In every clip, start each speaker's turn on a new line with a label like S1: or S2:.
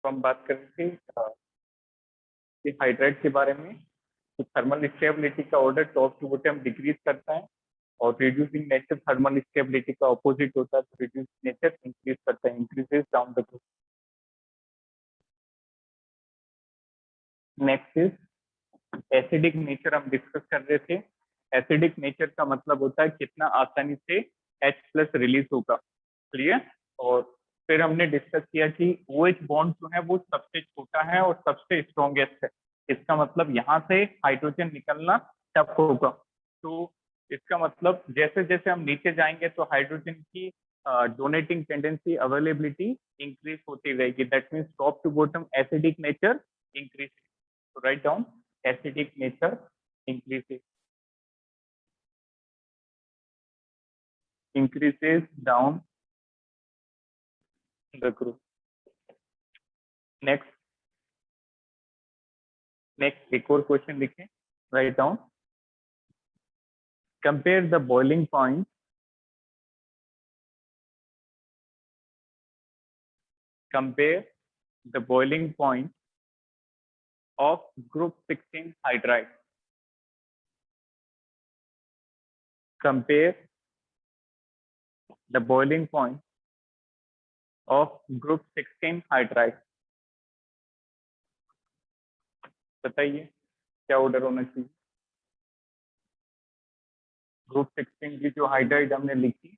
S1: तो हम बात कर रहे थे हाइड्राइड के बारे में। तो थर्मल स्टेबिलिटी का order top to bottom decrease करता है और रिड्यूसिंग नेचर थर्मल स्टेबिलिटी का ऑपोजिट होता है। तो रिड्यूसिंग नेचर इंक्रीज करता है, increases down the group. Next is acidic nature, हम डिस्कस कर रहे थे। एसिडिक नेचर का मतलब होता है कितना आसानी से H+ रिलीज होगा। क्लियर। और फिर हमने डिस्कस किया कि OH बॉन्ड जो है वो सबसे छोटा है और सबसे स्ट्रॉन्गेस्ट है। इसका मतलब यहाँ से हाइड्रोजन निकलना टफ होगा। तो इसका मतलब जैसे जैसे हम नीचे जाएंगे तो हाइड्रोजन की डोनेटिंग टेंडेंसी, अवेलेबिलिटी इंक्रीज होती रहेगी। That means top to bottom acidic nature increase. तो right down acidic nature increases down the group. Next एक और क्वेश्चन लिखें, right down. Compare the boiling point of group 16 hydride. Compare the boiling point of group 16 hydride. बताइए क्या order होना चाहिए। Group 16 की जो हाइड्राइड हमने लिखी,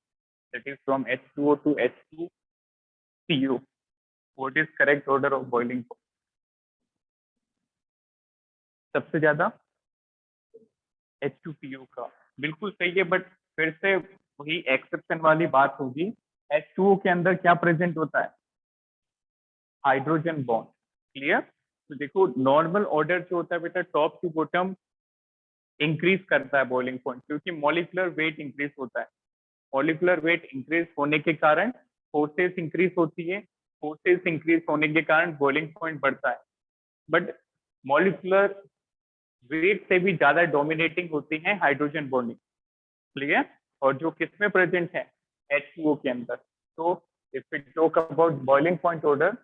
S1: that is from H2O to H2PO. What is correct order of boiling point? सबसे ज्यादा H2PO का बिल्कुल सही है, बट फिर से वही एक्सेप्शन वाली बात होगी। H2O के अंदर क्या प्रेजेंट होता है? Hydrogen bond. क्लियर। तो देखो नॉर्मल ऑर्डर जो होता है बेटा टॉप टू बॉटम इंक्रीज करता है बॉइलिंग पॉइंट, क्योंकि मॉलिक्यूलर वेट इंक्रीज होता है। मॉलिक्यूलर वेट इंक्रीज होने के कारण फोर्सेस इंक्रीज होती है। फोर्सेस इंक्रीज होने के कारण बॉइलिंग पॉइंट बढ़ता है। बट मॉलिक्यूलर वेट से भी ज्यादा डोमिनेटिंग होती है हाइड्रोजन बॉन्डिंग। क्लियर। और जो किसमें प्रेजेंट है? H2O के अंदर। तो if we talk about boiling point order,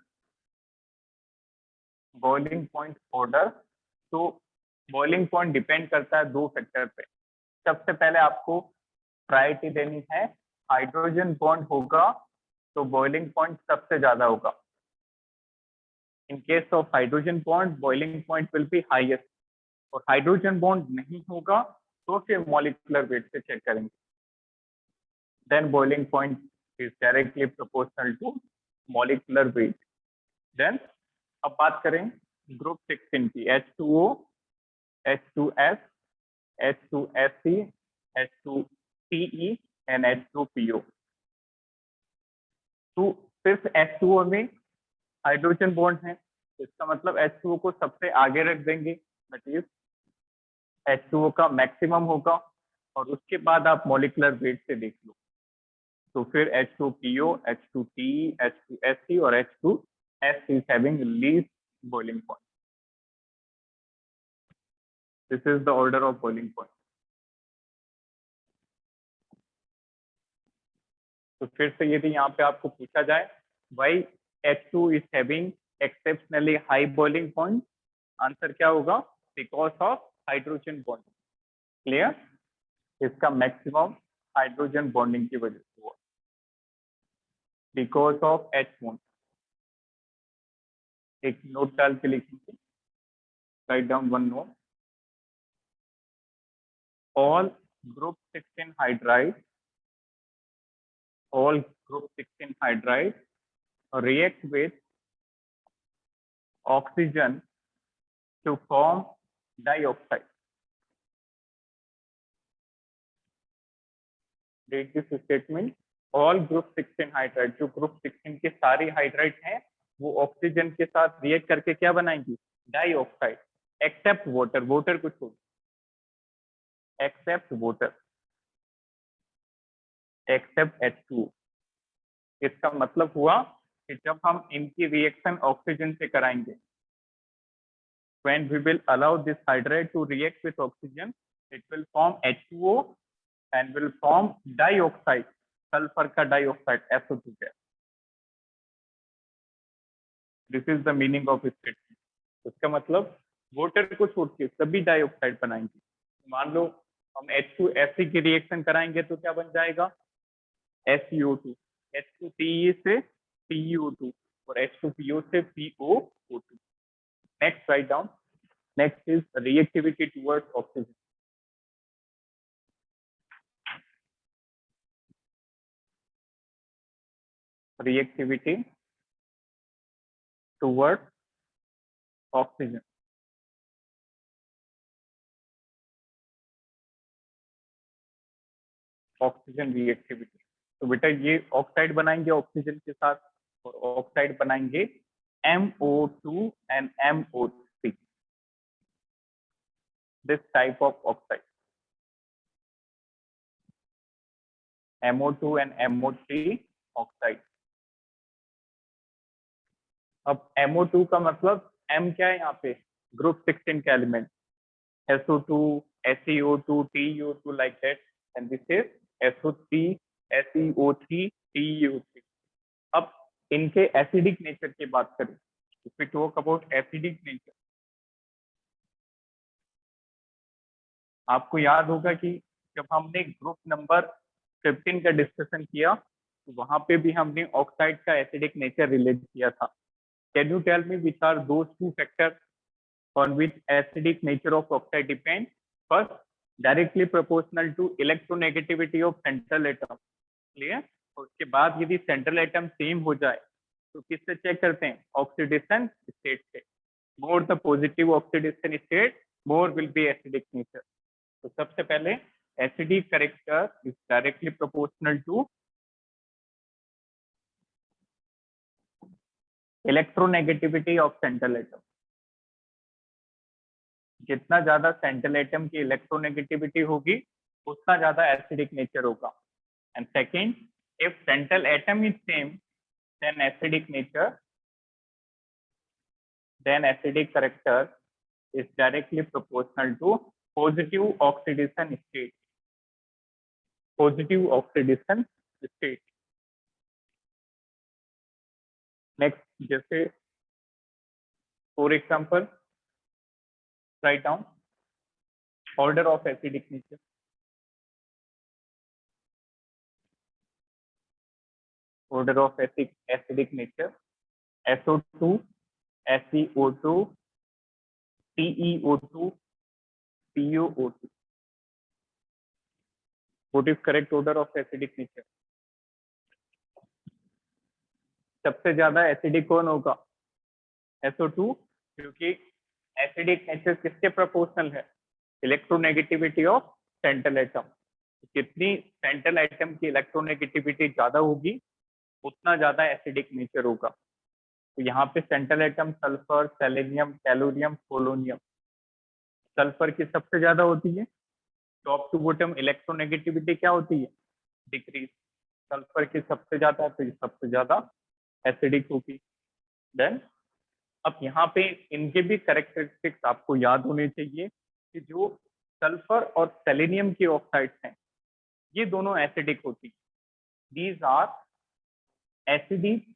S1: तो बॉइलिंग पॉइंट डिपेंड करता है दो फैक्टर पे। सबसे पहले आपको प्रायोरिटी देनी है, हाइड्रोजन बॉन्ड होगा तो बॉइलिंग पॉइंट सबसे ज्यादा होगा। In case of hydrogen bond boiling point will be highest, और हाइड्रोजन बॉन्ड नहीं होगा तो फिर मॉलिक्यूलर वेट से चेक करेंगे। Then boiling point is directly proportional to molecular weight. Then अब बात करें ग्रुप 16 की, H2O, H2S, H2Se, H2Pe and H2PO। तो सिर्फ H2O में हाइड्रोजन बॉन्ड है, इसका मतलब H2O को सबसे आगे रख देंगे, दैट इज H2O का मैक्सिमम होगा, और उसके बाद आप मॉलिक्यूलर वेट से देख लो। तो फिर H2PO, H2TE, H2Se और H2S is having least boiling point. This is the order of boiling point. तो फिर से यदि यहाँ पे आपको पूछा जाए why H2 is having exceptionally high boiling point, answer क्या होगा? Because of hydrogen bonding. Clear. इसका मैक्सिमम हाइड्रोजन बॉन्डिंग की वजह से हुआ, बिकॉज ऑफ H बॉन्ड। एक नोट डाल के लिखेंगे, write down one note. all group 16 hydrides react with oxygen to form dioxide. Read this statement. All group 16 hydrides, जो group 16 के सारी हाइड्राइड हैं वो ऑक्सीजन के साथ रिएक्ट करके क्या बनाएंगी? डाइऑक्साइड। एक्सेप्ट वाटर, वाटर को छोड़, एक्सेप्ट वाटर, एक्सेप्ट H2O। इसका मतलब हुआ कि जब हम इनकी रिएक्शन ऑक्सीजन से कराएंगे, when we will allow this hydride to react with oxygen, it will form H2O and will form dioxide, sulfur का dioxide SO2 gas. This is the meaning of statement. उसका मतलब वाटर को छोड़ के सभी dioxide बनाएंगे। मान लो हम H2 की रिएक्शन कराएंगे तो क्या बन जाएगा, SiO2, H2Te से PeO2 और H2PO से PoO2। Next write down, next is reactivity towards oxygen. reactivity towards oxygen। Oxygen reactivity, तो बेटा ये ऑक्साइड बनाएंगे ऑक्सीजन के साथ और ऑक्साइड बनाएंगे MO2 and MO3, this type of oxide, MO2 and MO3 oxide. अब MO2 का मतलब M क्या है यहाँ पे, ग्रुप 16 का element, SO2, SeO2, TeO2 like that, and this is SO3, SeO3, TeO3। अब इनके एसिडिक नेचर की बात करें, if we talk about acidic nature, आपको याद होगा कि जब हमने ग्रुप नंबर 15 का डिस्कशन किया तो वहां पे भी हमने ऑक्साइड का एसिडिक नेचर रिलेट किया था। Can you tell me which are those two factors on which acidic nature of oxide depends? First, directly proportional to electronegativity of central atom, clear? उसके बाद यदि सेंट्रल एटम सेम हो जाए तो किससे check करते हैं, ऑक्सीडेशन स्टेट से। More the positive oxidation state more will be acidic nature. तो सबसे पहले acidic character is directly proportional to electronegativity of central atom. जितना ज्यादा सेंट्रल एटम की इलेक्ट्रोनेगेटिविटी होगी उतना ज्यादा एसिडिक नेचर होगा। And second, if central atom is same then acidic nature, then acidic character is directly proportional to positive oxidation state, positive oxidation state। next, जैसे for example write down order of acidic nature। order of acidic nature, SO2, SeO2, TeO2, PoO2। what is correct order of acidic nature? सबसे ज्यादा acidic कौन होगा, SO2, क्योंकि acidic nature किसके proportional है, electronegativity of central atom. जितनी central atom की electronegativity ज्यादा होगी उतना ज्यादा एसिडिक नेचर होगा। तो यहाँ पे central atom sulphur, selenium, tellurium, polonium. Sulphur की सबसे ज्यादा होती है, टॉप टू बॉटम इलेक्ट्रोनेगेटिविटी क्या होती है, डिक्रीज। सल्फर की सबसे ज्यादा, तो सबसे ज्यादा एसिडिक होगी। देन अब यहाँ पे इनके भी कैरेक्टरिस्टिक्स आपको याद होने चाहिए कि जो सल्फर और सेलेनियम की ऑक्साइड्स हैं ये दोनों एसिडिक होती हैं। These are acidic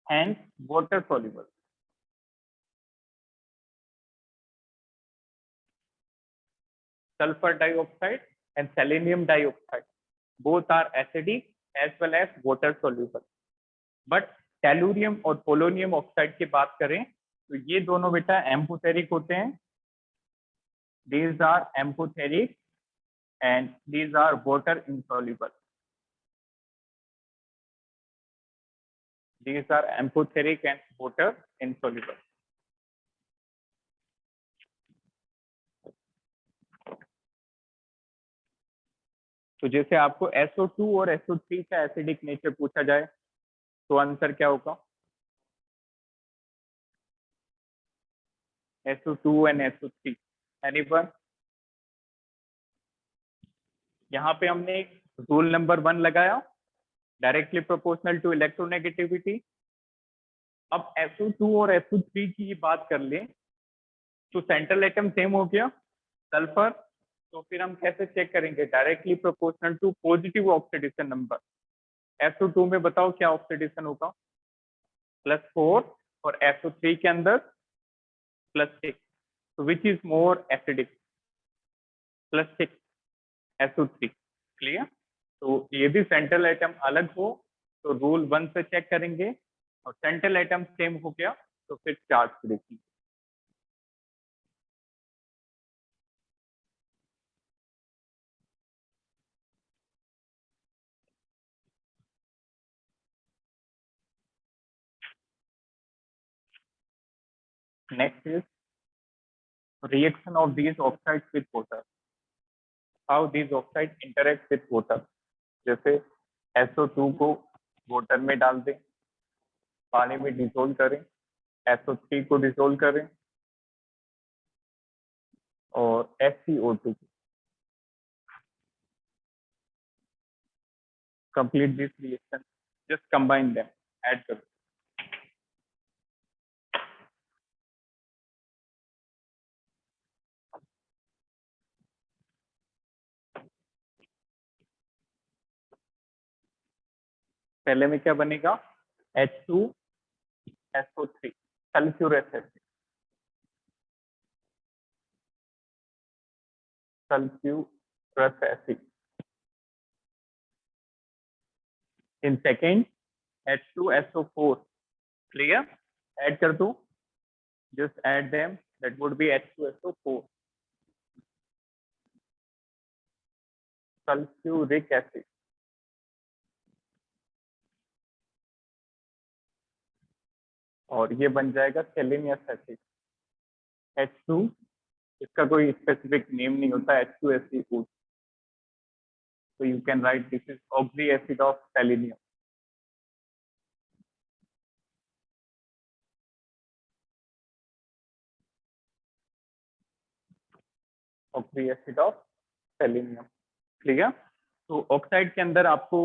S1: and water soluble. sulfur dioxide and selenium dioxide both are acidic as well as water soluble, but tellurium और polonium oxide की बात करें तो ये दोनों बेटा एम्फोथेरिक होते हैं। these are amphoteric and these are water insoluble। these are amphoteric and water insoluble। तो जैसे आपको SO2 और SO3 का एसिडिक नेचर पूछा जाए तो आंसर क्या होगा, SO2 and SO3। एनीवन? यहाँ पे हमने रूल नंबर 1 लगाया, डायरेक्टली प्रोपोर्शनल टू इलेक्ट्रोनेगेटिविटी। अब SO2 और SO3 की बात कर लें तो सेंट्रल एटम सेम हो गया सल्फर, तो फिर हम कैसे चेक करेंगे, directly proportional to positive oxidation number. SO2 में बताओ क्या ऑक्सीडेशन होगा, +4 और SO3 के अंदर +6, तो which is more acidic? +6 SO3। Clear? तो यदि सेंट्रल एटम अलग हो तो रूल 1 से चेक करेंगे, और सेंट्रल एटम सेम हो गया तो फिर चार्ज देखेंगे। Next is reaction of these oxides with water. How these oxides interact with water? जैसे SO2 को वाटर में डाल दें, पानी में डिसोल्व करें, SO3 को डिसोल्व करें, और FeO2 को complete this reaction. Just combine them, add करो। पहले में क्या बनेगा? H2SO3 sulphurous acid, sulphurous acid. In second H2SO4, clear? Add कर दो, just add them, that would be H2SO4, sulfuric acid। और ये बन जाएगा सेलेनियस एसिड, H2, इसका कोई स्पेसिफिक नेम नहीं होता, H2SO4, so you can write this is oxy acid of selenium। Oxy acid of selenium, clear? तो ऑक्साइड के अंदर आपको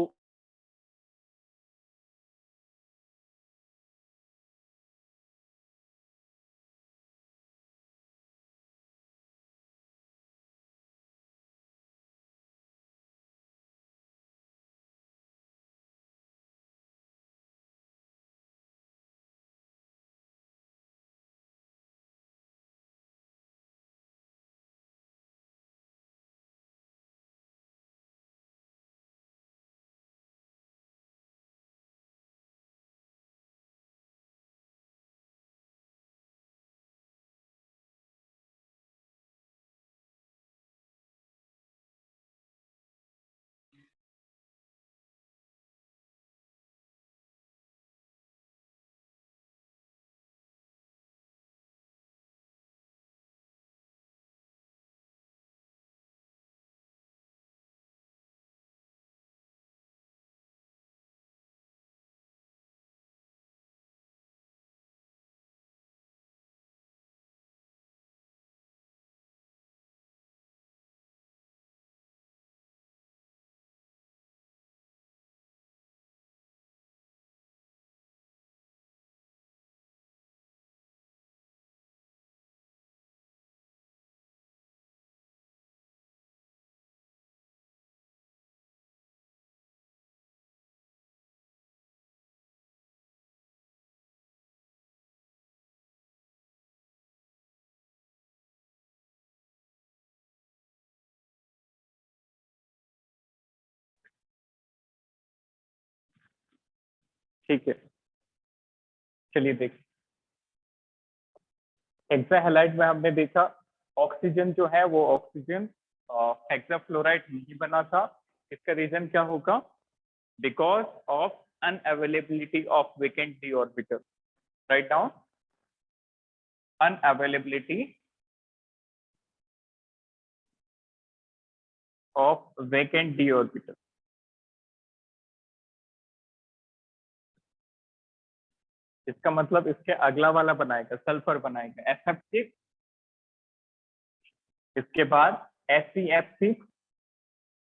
S1: ठीक है, चलिए देख, हेक्साहैलाइड में हमने देखा ऑक्सीजन जो है वो ऑक्सीजन हेक्साफ्लोराइड नहीं बना था। इसका रीजन क्या होगा? Because of unavailability of vacant D orbital. Write down, unavailability of vacant D orbital. इसका मतलब इसके अगला वाला बनाएगा, सल्फर बनाएगा, SF6, इसके बाद SeF6,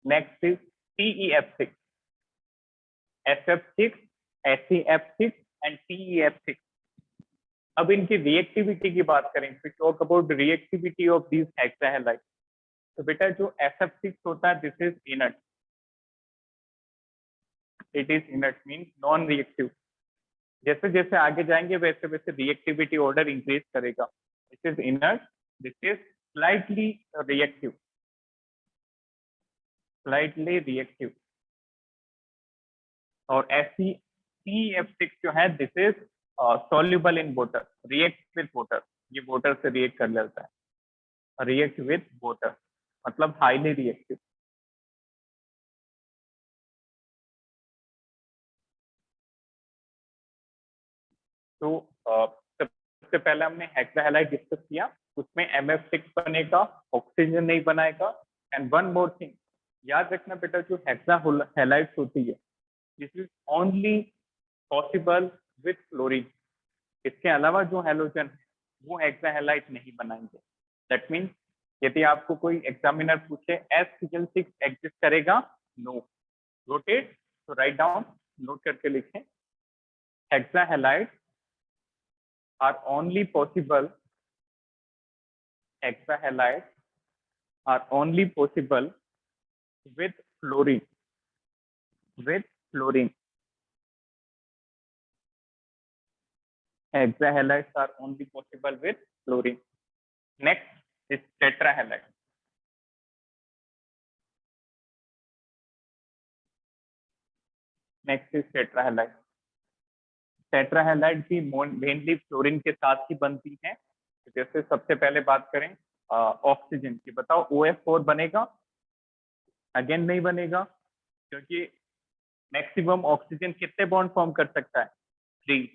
S1: next is TeF6, SF6, SeF6 and TeF6। अब इनकी रिएक्टिविटी की बात करें, फिर talk about reactivity of this hexahalide. तो बेटा जो SF6 होता है, this is inert, it is inert mean non reactive. जैसे जैसे आगे जाएंगे वैसे वैसे रिएक्टिविटी ऑर्डर इंक्रीज करेगा. This is inert, this is slightly reactive, slightly reactive. और CF6 जो है this is soluble in water, react with water. ये water से react कर लेता है. react with water मतलब highly reactive. तो सबसे पहले हमने हेक्साहेलाइड डिस्कस किया, उसमें MF6 बनेगा, ऑक्सीजन नहीं बनाएगा. एंड वन मोर थिंग याद रखना बेटा, जो हेक्साहेलाइड्स होती है this is only possible with fluorine. इसके अलावा जो हेलोजन है वो हेक्साहेलाइड नहीं बनाएंगे. दैट मीन्स यदि आपको कोई एग्जामिनर पूछे HCl6 एग्जिस्ट करेगा, नो. रोटेट, तो राइट डाउन, नोट करके लिखें. हेक्साहेलाइड are only possible, hexahalides are only possible with fluorine, with fluorine. Hexahalides are only possible with fluorine. Next is tetrahalide. Next is tetrahalide. टेट्राहेलाइड भी mainly fluorine के साथ ही बनती हैं. जैसे सबसे पहले बात करें ऑक्सीजन की, बताओ OF4 बनेगा? अगेन नहीं बनेगा, क्योंकि मैक्सिमम ऑक्सीजन कितने बॉन्ड फॉर्म कर सकता है? 3.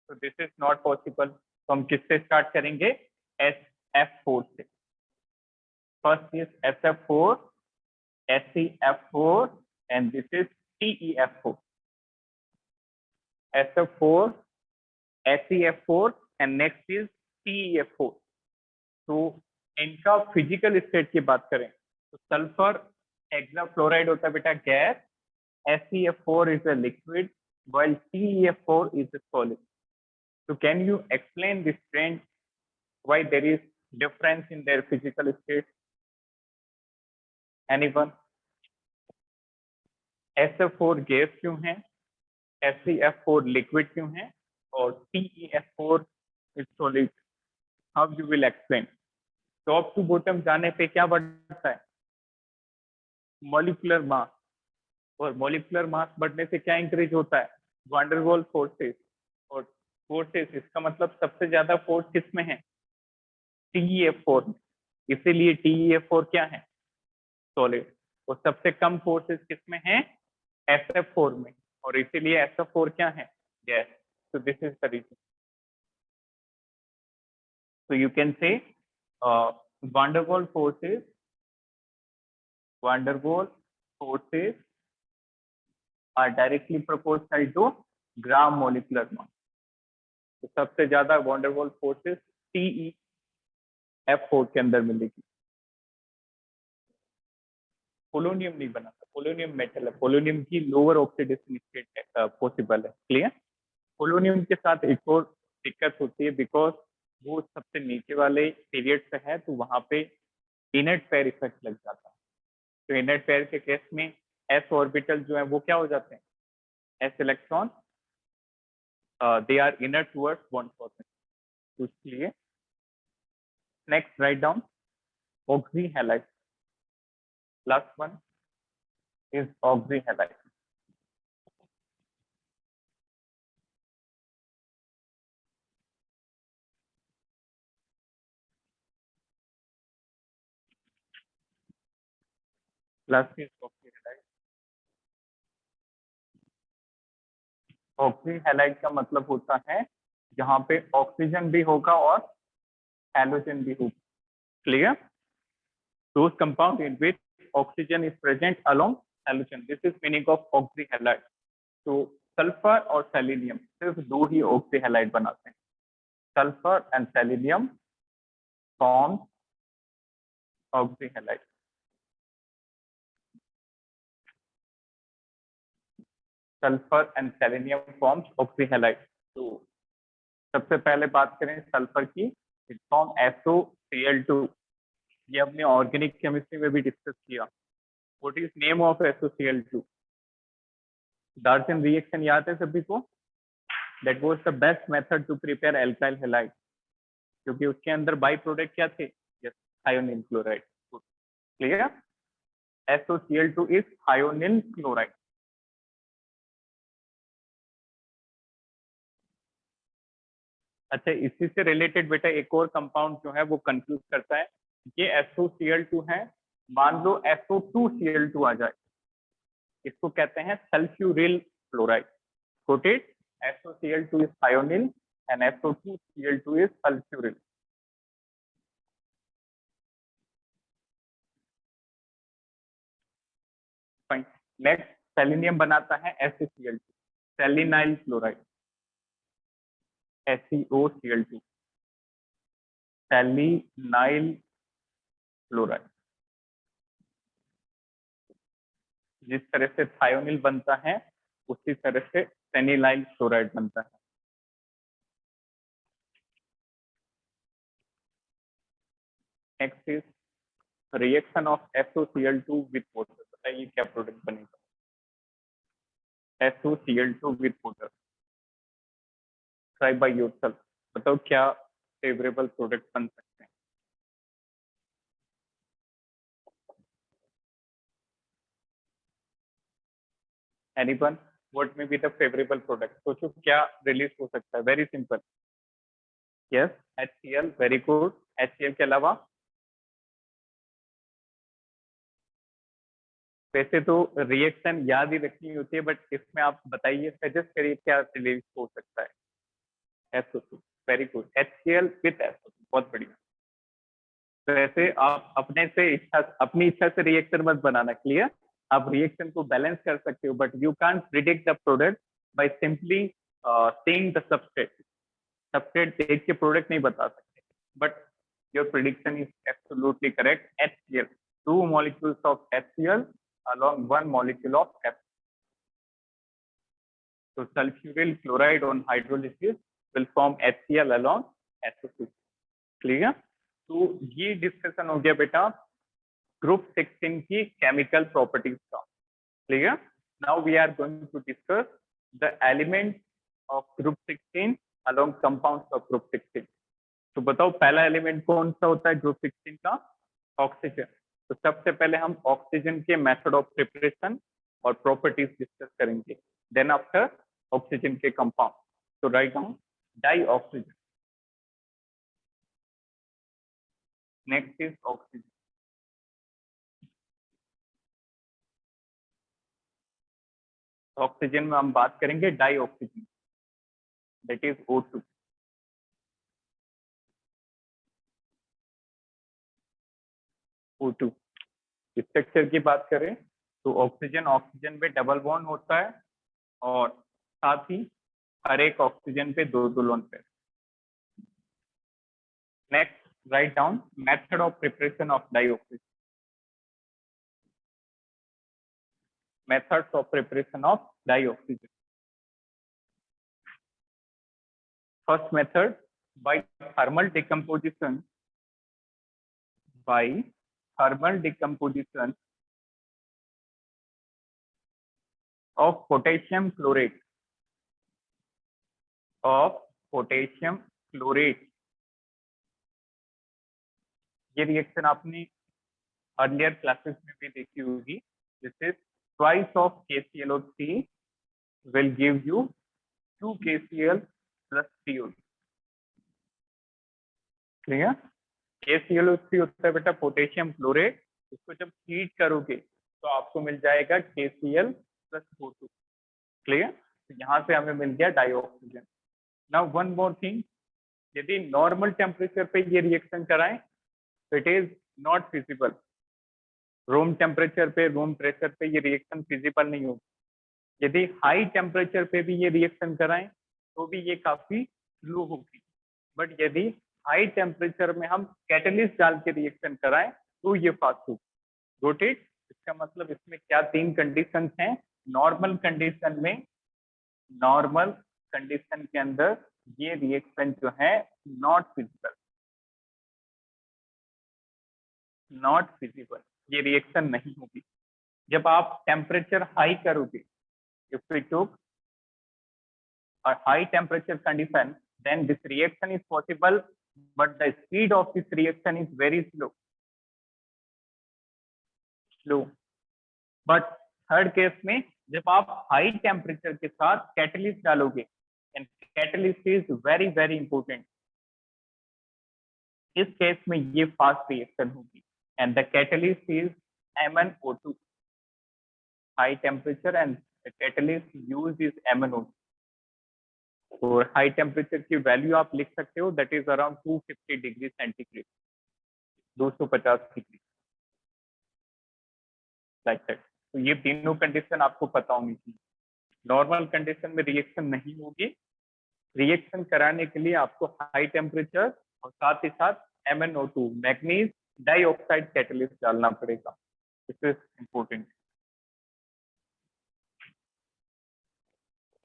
S1: तो दिस इज नॉट पॉसिबल. तो हम किससे स्टार्ट करेंगे? SF4 से. First is SF4, SeF4 and this is TeF4. SF4, SeF4 and next is TeF4. तो इनका फिजिकल स्टेट की बात करें तो सल्फर हेक्साफ्लोराइड होता है बेटा gas, SeF4 is a liquid while TeF4 is a solid. So can you explain this trend, why there is difference in their physical state? Anyone? SF4 gas क्यों है, SeF4 liquid क्यों है और TeF4 is solid? How you will explain? Top to bottom जाने पे क्या बढ़ता है? Molecular mass. और मॉलिक्यूलर मास बढ़ने से क्या इंक्रीज होता है? वांडरवॉल फोर्सेस. और फोर्सेस इसका मतलब सबसे ज्यादा फोर्स किसमें है? TeF4 में. इसीलिए TeF4 क्या है? सॉलिड. और सबसे कम फोर्सेस किसमें है? SF4 में. और इसीलिए SF4 क्या है? Gas. So this is the reason. So you can say van der Waals forces are directly proportional to gram molecular mass. तो सबसे ज्यादा van der Waals forces TeF4 के अंदर मिलेगी. पोलोनियम नहीं बनाता, पोलोनियम मेटल है, पोलोनियम की लोअर ऑक्सीडेशन स्टेट पॉसिबल है. क्लियर? पोलोनियम के साथ एक और दिक्कत होती है, बिकॉज वो सबसे नीचे वाले पीरियड पे है तो वहां पे इनर्ट पेयर इफेक्ट लग जाता है. तो इनर्ट पेयर के केस में s ऑर्बिटल जो है वो क्या हो जाते हैं? s electron they are inert towards bond formation. तो इसलिए next write down oxy halide. Last one is oxy halide. Last is oxy halide. Oxy halide का मतलब होता है जहां पे ऑक्सीजन भी होगा और हैलोजन भी होगा. Clear? Those compound in which oxygen is present along halogen. This is meaning of oxyhalide. तो सल्फर और सेलेनियम सिर्फ दो ही ऑक्सीहैलाइड बनाते हैं. Sulphur and selenium form oxyhalide. Sulphur and selenium forms oxyhalide. तो सबसे पहले बात करें सल्फर की, इट फॉर्म SOCl2. ये हमने ऑर्गेनिक केमिस्ट्री में भी डिस्कस किया. What is name of SOCl2? Darzens reaction याद है सभी को? That was the best method to prepare alkyl halide, क्योंकि उसके अंदर बाई प्रोडक्ट क्या थे? Yes, thionyl chloride. Clear? SOCl2 is thionyl chloride. अच्छा, इसी से रिलेटेड बेटा एक और कंपाउंड जो है वो कंफ्यूज करता है। ये SOCl2 है, मान लो SO2Cl2 आ जाए, इसको कहते हैं sulphuryl chloride. quoted SOCl2 is thionyl and SO2Cl2 is sulfuryl. Fine. Next selenium बनाता है SeCl2, सेलिनाइल क्लोराइड, SeOCl2, सेलिनाइल क्लोराइड। जिस तरह से थायोनिल बनता है उसी तरह से सेनिलाइल क्लोराइड बनता है। Next is reaction of SOCl2 with water. बताइए क्या प्रोडक्ट बनेगा? SOCl2 with water. Try by yourself, बताओ क्या फेवरेबल प्रोडक्ट बन सकते हैं? Anyone? What may be the favourable product? सोचो क्या रिलीज हो सकता है? Very simple. Yes, HCl। Very good. HCl के अलावा? वैसे तो रिएक्शन याद ही रखनी होती है, बट इसमें आप बताइए, सजेस्ट करिए क्या रिलीज हो सकता है? SO2। Very good, HCl with SO2। बहुत बढ़िया। तो ऐसे आप अपने से इच्छा, अपनी इच्छा से रिएक्शन मत बनाना। क्लियर? आप रिएक्शन को बैलेंस कर सकते हो, but you can't predict the product by simply seeing the substrate. Substrate देख के प्रोडक्ट नहीं बता सकते, but your prediction is absolutely correct. HCl, two molecules of HCl along one molecule of F. So sulfuryl chloride on hydrolysis will form HCl along SO2. Clear? तो ये discussion हो गया बेटा ग्रुप 16 की केमिकल प्रॉपर्टीज का। Clear? Now we are going to discuss the element of group 16 along compounds of group 16. तो बताओ पहला एलिमेंट कौन सा होता है ग्रुप 16 का? ऑक्सीजन। तो सबसे पहले हम ऑक्सीजन के मेथड ऑफ प्रिपरेशन और प्रॉपर्टीज डिस्कस करेंगे। देन आफ्टर ऑक्सीजन के कंपाउंड। तो right down di oxygen. Next is oxygen. Oxygen में हम बात करेंगे di oxygen, that is O2। O2 structure की बात करें तो ऑक्सीजन ऑक्सीजन पे डबल बॉन्ड होता है, और साथ ही हर एक ऑक्सीजन पे दो दो lone pair. Next, write down method of preparation of dioxygen. Methods of preparation of dioxygen. First method, by thermal decomposition. By thermal decomposition of potassium chlorate. Of potassium chlorate. ये reaction आपने earlier classes में भी देखी होगी। This is twice of KClO3 will give you 2 KCl plus CO2। Clear? KClO3 होता है बेटा potassium chlorate, इसको जब हीट करोगे तो आपको मिल जाएगा KCl plus O2। क्लियर? तो यहाँ से हमें मिल गया dioxygen. Now one more thing, यदि नॉर्मल टेम्परेचर पे ये रिएक्शन कराएं तो it is not feasible. Room temperature पे, रूम प्रेशर पे ये रिएक्शन फिजिबल नहीं होगी। यदि हाई टेम्परेचर पे भी ये रिएक्शन कराएं तो भी ये काफी स्लो होगी, बट यदि हाई टेम्परेचर में हम कैटलिस्ट डाल के रिएक्शन कराएं तो ये फास्ट होगी। Got it? इसका मतलब इसमें क्या तीन कंडीशंस हैं। नॉर्मल कंडीशन में, नॉर्मल कंडीशन के अंदर ये रिएक्शन जो है नॉट फिजिबल, नॉट फिजिबल, ये रिएक्शन नहीं होगी। जब आप टेम्परेचर हाई करोगे, if we took a high temperature condition, then this reaction is possible, but the speed of this reaction is very slow. But third case में जब आप high temperature के साथ कैटलिस्ट डालोगे, and catalyst is very very important, इस case में ये fast reaction होगी, and the catalyst is MnO2. High temperature and the catalyst used is MnO2. और हाई टेम्परेचर की वैल्यू आप लिख सकते हो, that is around 250 degree centigrade, 250 degree, like that. तो ये तीनों कंडीशन आपको पता होनी चाहिए. नॉर्मल कंडीशन में रिएक्शन नहीं होगी. रिएक्शन कराने के लिए आपको हाई टेम्परेचर और साथ ही साथ MnO2 मैग्नीज डाइऑक्साइड कैटलिस्ट डालना पड़ेगा. This is important.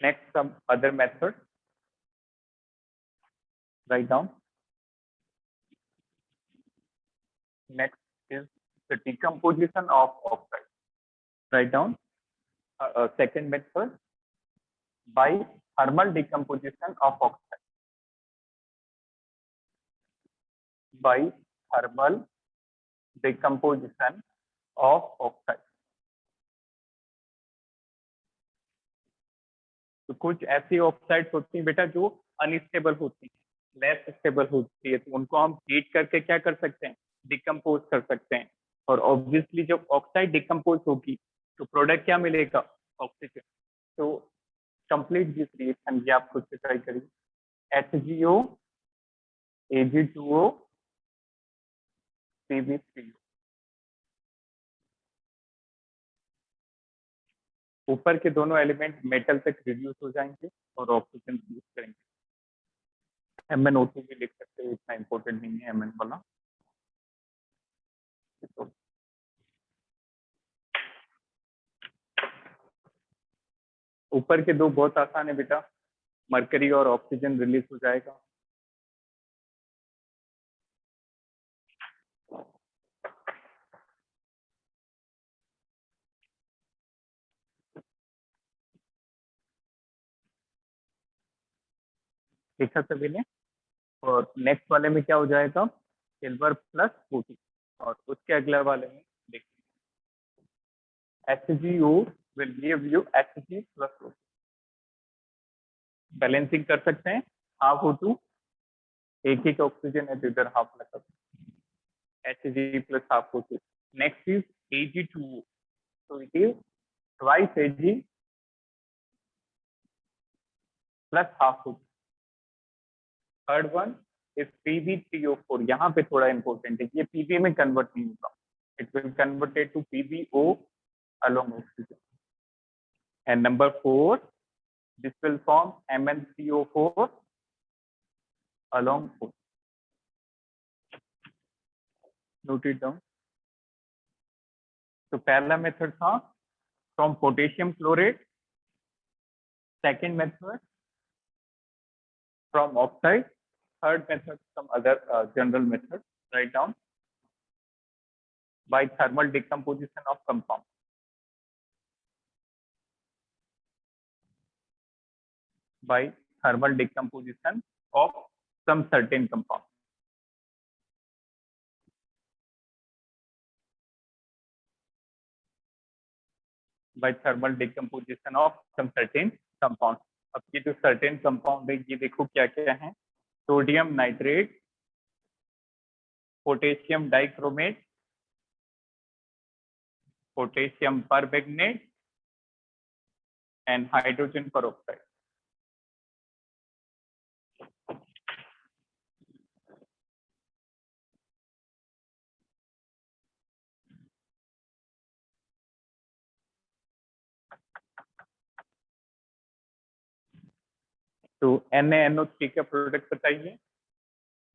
S1: Next some other method, write down. Next is the decomposition of oxide. Write down. Second method, by thermal decomposition of oxide. By thermal decomposition of oxide. तो कुछ ऐसी oxides होती हैं बेटा जो unstable होती हैं, less stable होती है, तो उनको हम हीट करके क्या कर सकते हैं, डिकम्पोज कर सकते हैं. और ऑब्वियसली जब ऑक्साइड डिकम्पोज होगी तो प्रोडक्ट क्या मिलेगा, ऑक्सीजन. तो कंप्लीट दिस रिएक्शन, ये आप खुद से ट्राई करिए. HgO, Ag2O, Pb3O. ऊपर के दोनों एलिमेंट मेटल तक रिड्यूस हो जाएंगे और ऑक्सीजन यूज करेंगे. MnO2 भी लिख सकते हो, इतना इंपॉर्टेंट नहीं है Mn वाला. ऊपर के दो बहुत आसान है बेटा, मरकरी और ऑक्सीजन रिलीज हो जाएगा. देखा सभी ने. और नेक्स्ट वाले में क्या हो जाएगा, सिल्वर प्लस 40. और उसके अगले वाले में देखिए, HgO will give you Hg plus O2. Balancing कर सकते हैं, हाफ O2, एक ही ऑक्सीजन है तो इधर हाफ लगा, Hg plus half O2. Next is Ag2O. So it is twice Ag plus half O2. Third one is Pb3O4. यहाँ पे थोड़ा इंपॉर्टेंट है, ये Pb में कन्वर्ट नहीं होगा, it will convert it to PbO along oxygen. And number 4, this will form MnCO4 along O2. Note it down. तो पहला मेथड था from potassium chlorate. Second method from oxide. Third method some other general method. Write down. By thermal decomposition of compound. By thermal decomposition of some certain compound. By thermal decomposition of some certain compound. अब ये जो certain compound है, ये देखो क्या क्या है, sodium nitrate, potassium dichromate, potassium permanganate and hydrogen peroxide. तो NaNO3 का प्रोडक्ट बताइए.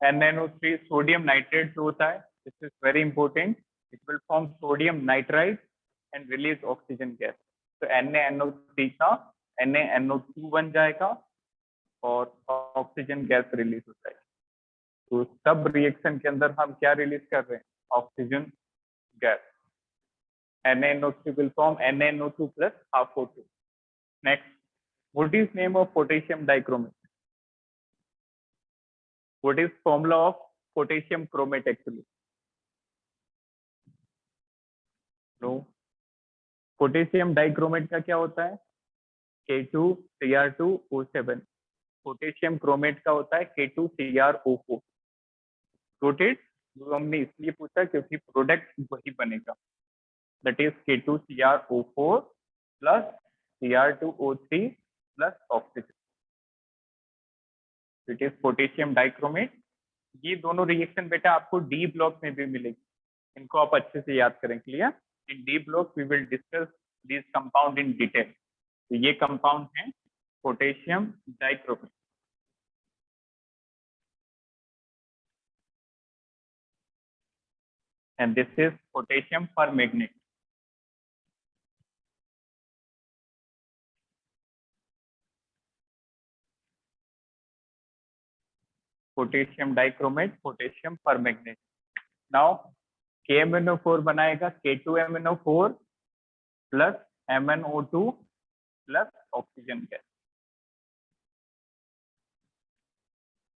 S1: NaNO3 सोडियम नाइट्रेट जो होता है, this is very important, it will form sodium nitride and release oxygen gas. तो NaNO3 का NaNO2 बन जाएगा और ऑक्सीजन गैस रिलीज हो जाएगी. तो सब रिएक्शन के अंदर हम क्या रिलीज कर रहे हैं, oxygen gas. NaNO3 will form NaNO2 plus half O2. Next, What is name of potassium dichromate? What is formula of potassium chromate actually? No. Potassium dichromate का क्या होता है? K2Cr2O7. पोटेशियम क्रोमेट का होता है K2CrO4. रोटेट जो हमने इसलिए पूछा क्योंकि प्रोडक्ट वही बनेगा, that is K2CrO4 plus Cr2O3 plus oxygen. It is potassium dichromate. ये दोनों रिएक्शन बेटा आपको डी ब्लॉक में भी मिलेगी, इनको आप अच्छे से याद करें. Clear? In d block we will discuss this compound in detail. तो ये कंपाउंड है potassium dichromate. And this is potassium permanganate. Potassium dichromate, potassium permanganate. Now KMnO4 बनाएगा K2MnO4 plus MnO2 plus oxygen gas,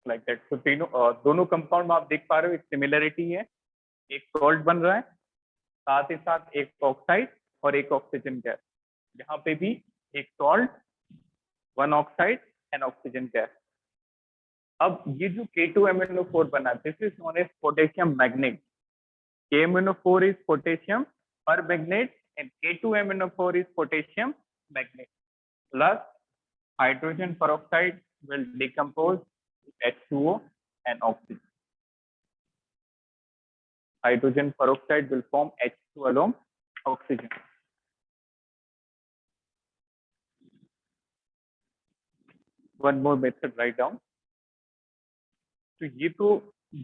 S1: like that. तो तीनों दोनों compound में आप देख पा रहे हो एक सिमिलरिटी है. एक सॉल्ट बन रहा है, साथ ही साथ एक ऑक्साइड और एक ऑक्सीजन गैस. यहाँ पे भी एक salt, one oxide and oxygen gas. अब ये जो K2MnO4 बना, this is known as potassium manganate. KMnO4 is potassium permanganate and K2MnO4 is potassium magnate. Plus hydrogen peroxide will decompose H2O and oxygen. Hydrogen peroxide will form H2 along oxygen. One more method, write down. तो ये तो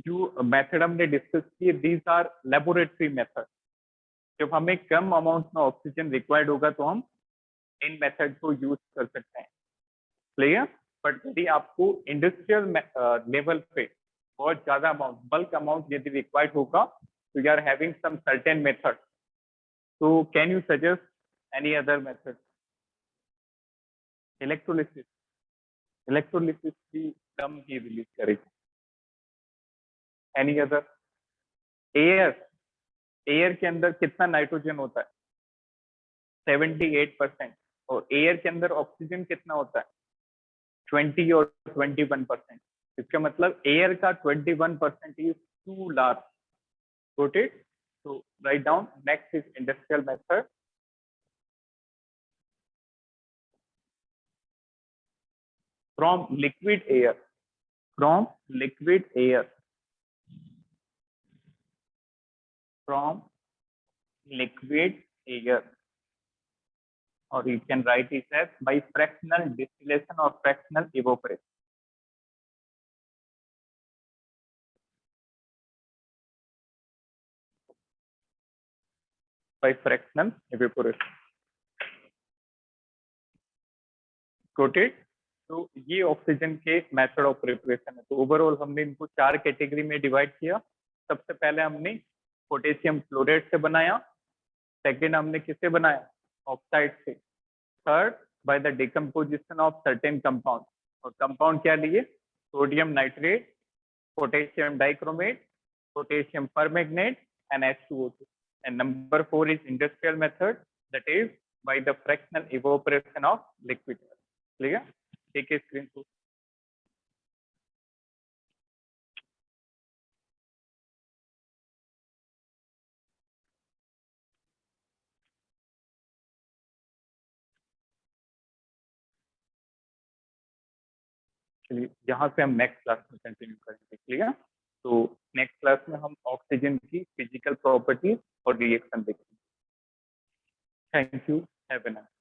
S1: जो method हमने discuss किए, these are laboratory method. जब हमें कम amount में oxygen required होगा तो हम इन मेथड को यूज कर सकते हैं. क्लियर? बट यदि आपको इंडस्ट्रियल लेवल पे बहुत ज्यादा अमाउंट, बल्क अमाउंट यदि रिक्वायर्ड होगा, तो you are having some certain method. तो can you suggest any other method? Electrolysis. Electrolysis भी कम ही रिलीज करेगी. Any other? एयर. एयर के अंदर कितना नाइट्रोजन होता है? 78%. और एयर के अंदर ऑक्सीजन कितना होता है? 20 और 21%. इसका मतलब एयर का 21% is too large. Got it? So write down. Next is industrial method. From liquid air. From liquid air. From liquid air. Or you can write it as by fractional distillation or fractional evaporation. By fractional evaporation. Got it? तो ये oxygen के method of preparation है. तो overall हमने इनको 4 category में divide किया. सबसे पहले हमने पोटेशियम क्लोराइड से बनाया. सेकेंड हमने किससे बनाया? ऑक्साइड से. Third by the decomposition of certain compound. और कंपाउंड क्या लिए? Sodium nitrate, potassium dichromate, potassium permanganate and H2O2. And number 4 is industrial method, that is by the fractional evaporation of liquid air. Clear? Take a screenshot. चलिए यहाँ से हम next class में continue करेंगे. Clear? तो next class में हम oxygen की फिजिकल प्रॉपर्टीज और रिएक्शन देखेंगे. Thank you. Have a nice